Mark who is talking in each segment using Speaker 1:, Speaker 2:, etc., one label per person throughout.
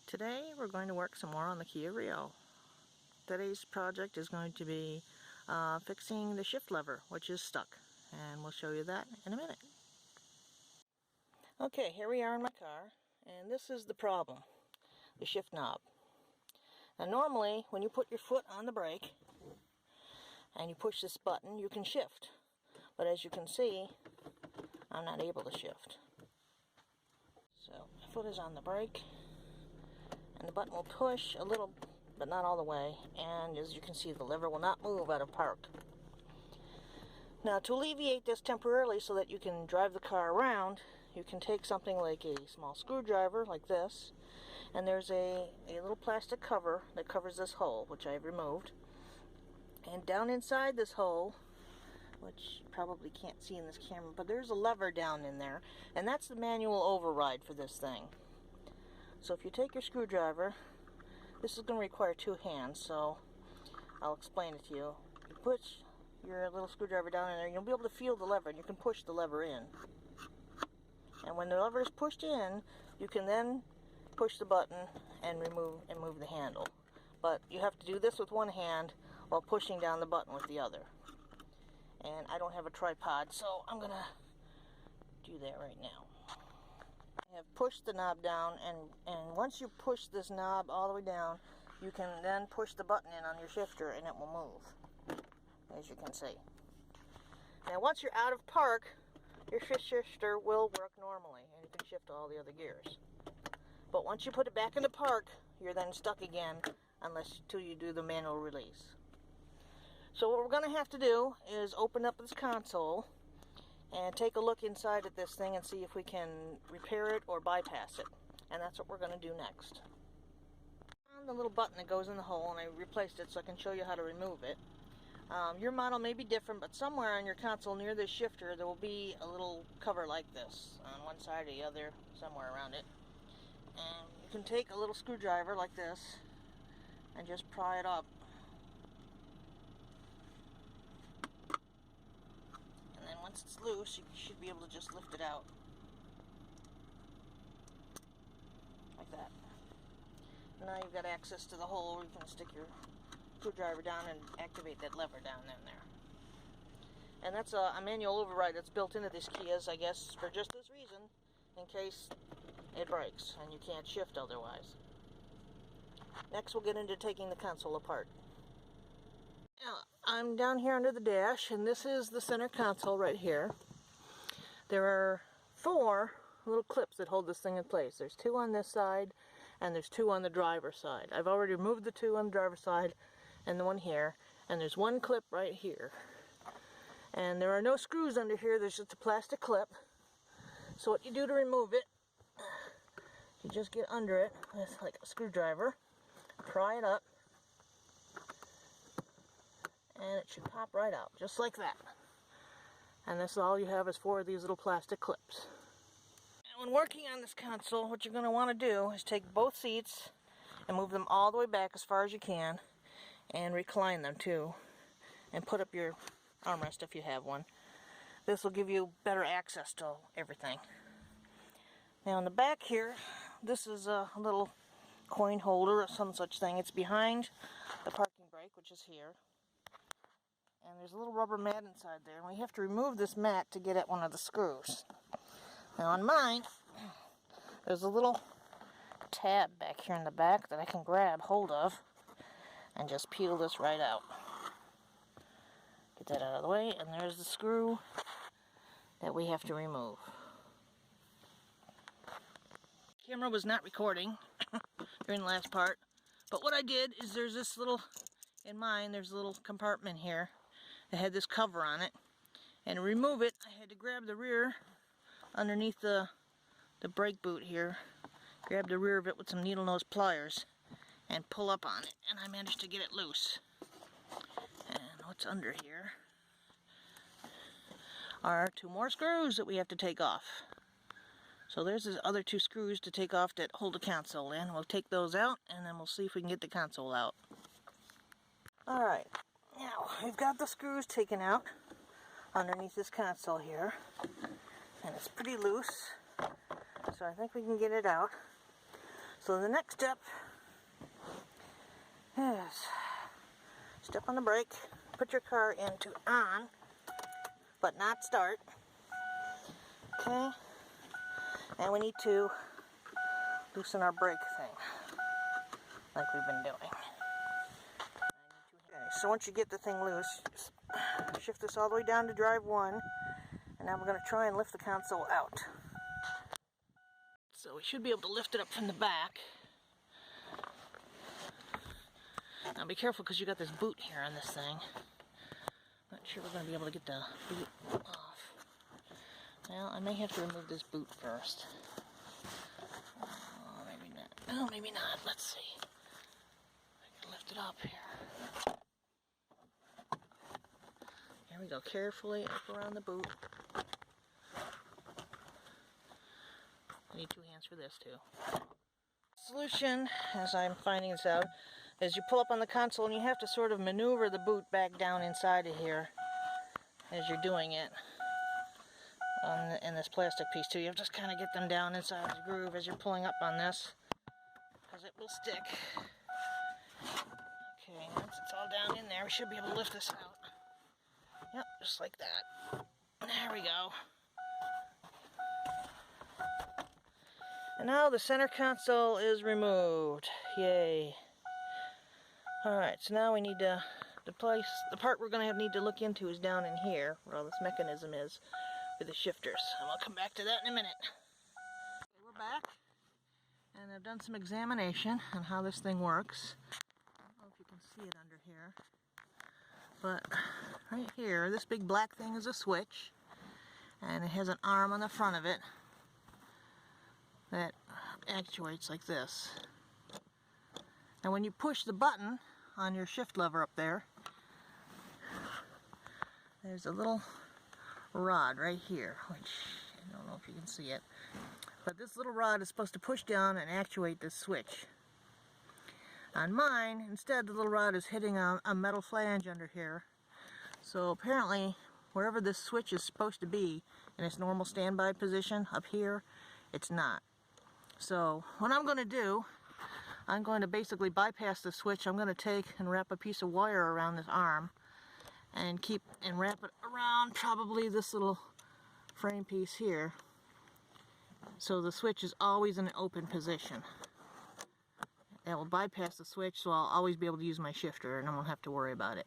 Speaker 1: Today we're going to work some more on the Kia Rio. Today's project is going to be fixing the shift lever, which is stuck, and we'll show you that in a minute. Okay, here we are in my car, and this is the problem, the shift knob. Now normally when you put your foot on the brake and you push this button, you can shift, but as you can see, I'm not able to shift. So my foot is on the brake, and the button will push a little, but not all the way, and as you can see, the lever will not move out of park. Now to alleviate this temporarily so that you can drive the car around, you can take something like a small screwdriver like this, and there's a little plastic cover that covers this hole, which I've removed, and down inside this hole, which you probably can't see in this camera, but there's a lever down in there, and that's the manual override for this thing. So if you take your screwdriver, this is going to require two hands, so I'll explain it to you. You put your little screwdriver down in there, you'll be able to feel the lever, and you can push the lever in. And when the lever is pushed in, you can then push the button and move the handle. But you have to do this with one hand while pushing down the button with the other. And I don't have a tripod, so I'm going to do that right now. I have pushed the knob down, and once you push this knob all the way down, you can then push the button in on your shifter and it will move, as you can see. Now once you're out of park, your shifter will work normally and you can shift all the other gears. But once you put it back into park, you're then stuck again until you do the manual release. So what we're going to have to do is open up this console and take a look inside at this thing and see if we can repair it or bypass it. And that's what we're going to do next. On the little button that goes in the hole, and I replaced it so I can show you how to remove it. Your model may be different, but somewhere on your console near this shifter there will be a little cover like this on one side or the other, somewhere around it. And you can take a little screwdriver like this and just pry it up. And then once it's loose, you should be able to just lift it out. Like that. Now you've got access to the hole where you can stick your screwdriver down and activate that lever down in there. And that's a manual override that's built into these Kias, I guess, for just this reason, in case it breaks and you can't shift otherwise. Next we'll get into taking the console apart. Now, I'm down here under the dash, and this is the center console right here. There are 4 little clips that hold this thing in place. There's 2 on this side, and there's 2 on the driver's side. I've already removed the 2 on the driver's side, and the one here, and there's 1 clip right here. And there are no screws under here, there's just a plastic clip. So what you do to remove it, you just get under it with like a screwdriver, pry it up, and it should pop right out, just like that. And this all you have is 4 of these little plastic clips. And when working on this console, what you're going to want to do is take both seats and move them all the way back as far as you can, and recline them too, and put up your armrest if you have one. This will give you better access to everything. Now in the back here, this is a little coin holder or some such thing. It's behind the parking brake, which is here. And there's a little rubber mat inside there, and we have to remove this mat to get at one of the screws. Now on mine, there's a little tab back here in the back that I can grab hold of and just peel this right out. Get that out of the way, and there's the screw that we have to remove. The camera was not recording during the last part, but what I did is there's this little, in mine, there's a little compartment here that had this cover on it, and to remove it I had to grab the rear underneath the brake boot here, grab the rear of it with some needle nose pliers and pull up on it, and I managed to get it loose. And what's under here are 2 more screws that we have to take off. So there's the other 2 screws to take off that hold the console in. We'll take those out and then we'll see if we can get the console out. Alright, now we've got the screws taken out underneath this console here, and it's pretty loose, so I think we can get it out. So the next step is step on the brake, put your car into on, but not start. Okay, and we need to loosen our brake thing, like we've been doing. Okay, so once you get the thing loose, just shift this all the way down to drive 1, and now we're going to try and lift the console out. So we should be able to lift it up from the back. Now be careful because you got this boot here on this thing. Not sure we're going to be able to get the boot off. Well, I may have to remove this boot first. Oh, maybe not. Oh, maybe not. Let's see. I can lift it up here. Here we go. Carefully up around the boot. I need 2 hands for this too. Solution, as I'm finding this out, is you pull up on the console and you have to sort of maneuver the boot back down inside of here as you're doing it. In this plastic piece too, you have to just kind of get them down inside the groove as you're pulling up on this, because it will stick. Okay, once it's all down in there, we should be able to lift this out. Yep, just like that. There we go. And now the center console is removed. Yay. Alright, so now we need to place, the part we're going to need to look into is down in here, where all this mechanism is, for the shifters. And we'll come back to that in a minute. Okay, we're back, and I've done some examination on how this thing works. I don't know if you can see it under here, but right here, this big black thing is a switch, and it has an arm on the front of it that actuates like this. And when you push the button on your shift lever up there, there's a little rod right here, which I don't know if you can see it, but this little rod is supposed to push down and actuate this switch. On mine, instead, the little rod is hitting a metal flange under here. So apparently, wherever this switch is supposed to be in its normal standby position up here, it's not. So what I'm going to do, I'm going to basically bypass the switch. I'm going to take and wrap a piece of wire around this arm and wrap it around probably this little frame piece here, so the switch is always in an open position. It will bypass the switch, so I'll always be able to use my shifter and I won't have to worry about it.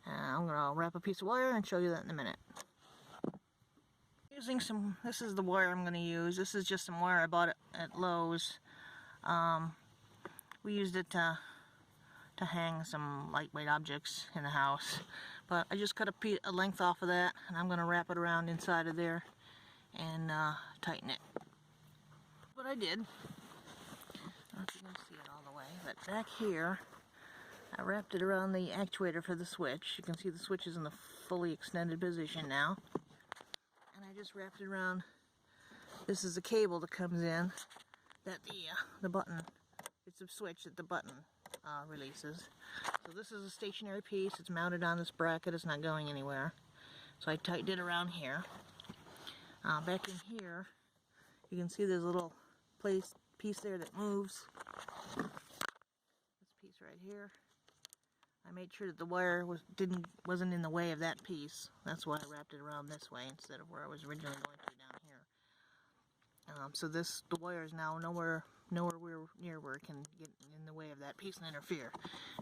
Speaker 1: I'm going to wrap a piece of wire and show you that in a minute. Using some, this is the wire I'm going to use. This is just some wire I bought at Lowe's. We used it to hang some lightweight objects in the house. But I just cut a length off of that, and I'm going to wrap it around inside of there and tighten it. What I did, I don't know if you can see it all the way, but back here, I wrapped it around the actuator for the switch. You can see the switch is in the fully extended position now. And I just wrapped it around. This is the cable that comes in that the button, it's a switch that the button releases. So this is a stationary piece. It's mounted on this bracket. It's not going anywhere. So I tightened it around here. Back in here, you can see there's a little piece there that moves. This piece right here. I made sure that the wire wasn't in the way of that piece. That's why I wrapped it around this way instead of where I was originally going to down here. So the wire is now nowhere near where it can get in the way of that piece and interfere.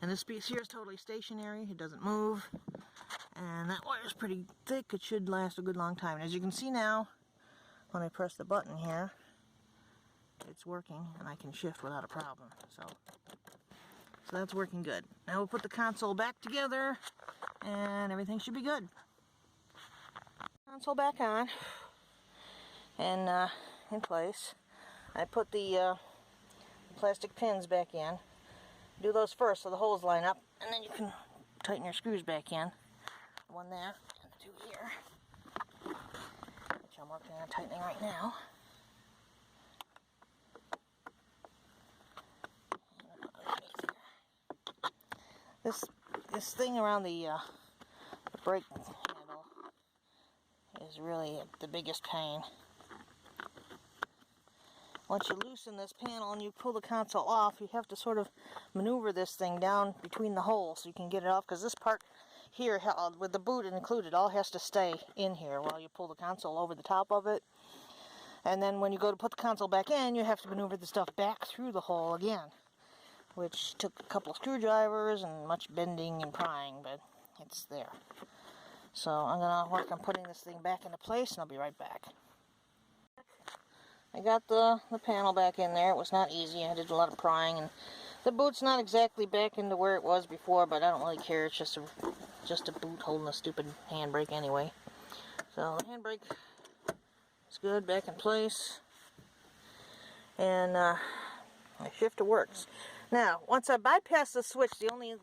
Speaker 1: And this piece here is totally stationary. It doesn't move. And that wire is pretty thick. It should last a good long time. And as you can see now, when I press the button here, it's working and I can shift without a problem. So that's working good. Now we'll put the console back together and everything should be good. Console back on and in place. I put the plastic pins back in. Do those first so the holes line up, and then you can tighten your screws back in. One there and the 2 here, which I'm working on tightening right now. This thing around the brake handle is really the biggest pain. once you loosen this panel and you pull the console off, you have to sort of maneuver this thing down between the holes so you can get it off, because this part here, with the boot included, all has to stay in here while you pull the console over the top of it. And then when you go to put the console back in, you have to maneuver the stuff back through the hole again, which took a couple of screwdrivers and much bending and prying, but it's there. So I'm going to work on putting this thing back into place, and I'll be right back. I got the panel back in there. It was not easy. I did a lot of prying, and the boot's not exactly back into where it was before, but I don't really care. It's just a boot holding a stupid handbrake anyway. So the handbrake is good, back in place, and the shifter works. Now, once I bypass the switch, the only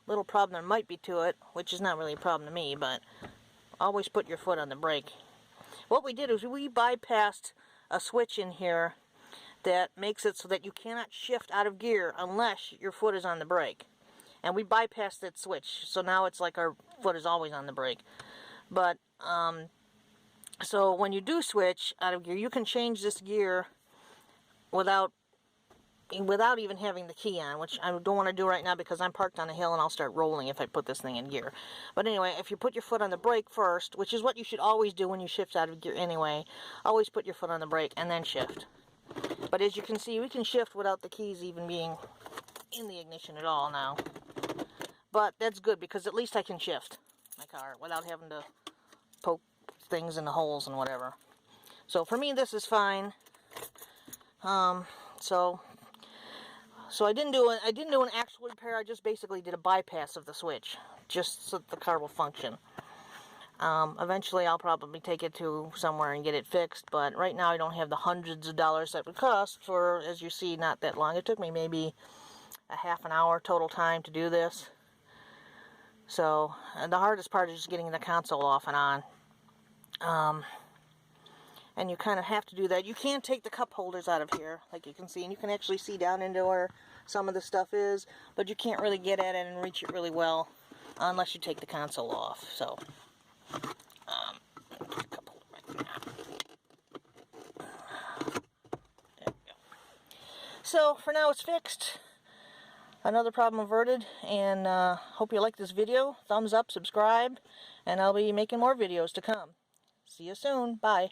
Speaker 1: little problem there might be to it, which is not really a problem to me, but always put your foot on the brake. What we did is we bypassed a switch in here that makes it so that you cannot shift out of gear unless your foot is on the brake. And we bypassed that switch, so now it's like our foot is always on the brake. But, so when you do switch out of gear, you can change this gear without even having the key on, which I don't want to do right now because I'm parked on a hill and I'll start rolling if I put this thing in gear. But anyway, if you put your foot on the brake first, which is what you should always do when you shift out of gear anyway, always put your foot on the brake and then shift. But as you can see, we can shift without the keys even being in the ignition at all now. But that's good because at least I can shift my car without having to poke things in the holes and whatever. So for me, this is fine. So I didn't do an actual repair. I just basically did a bypass of the switch, just so that the car will function. Eventually, I'll probably take it to somewhere and get it fixed. But right now, I don't have the hundreds of dollars that would cost for, as you see, not that long. It took me maybe a half an hour total time to do this. So the hardest part is just getting the console off and on. And you kind of have to do that. You can take the cup holders out of here, like you can see, and you can actually see down into where some of the stuff is, but you can't really get at it and reach it really well unless you take the console off. So, put a cup holder right there. There we go. So, for now it's fixed. Another problem averted, and hope you like this video. Thumbs up, subscribe, and I'll be making more videos to come. See you soon. Bye.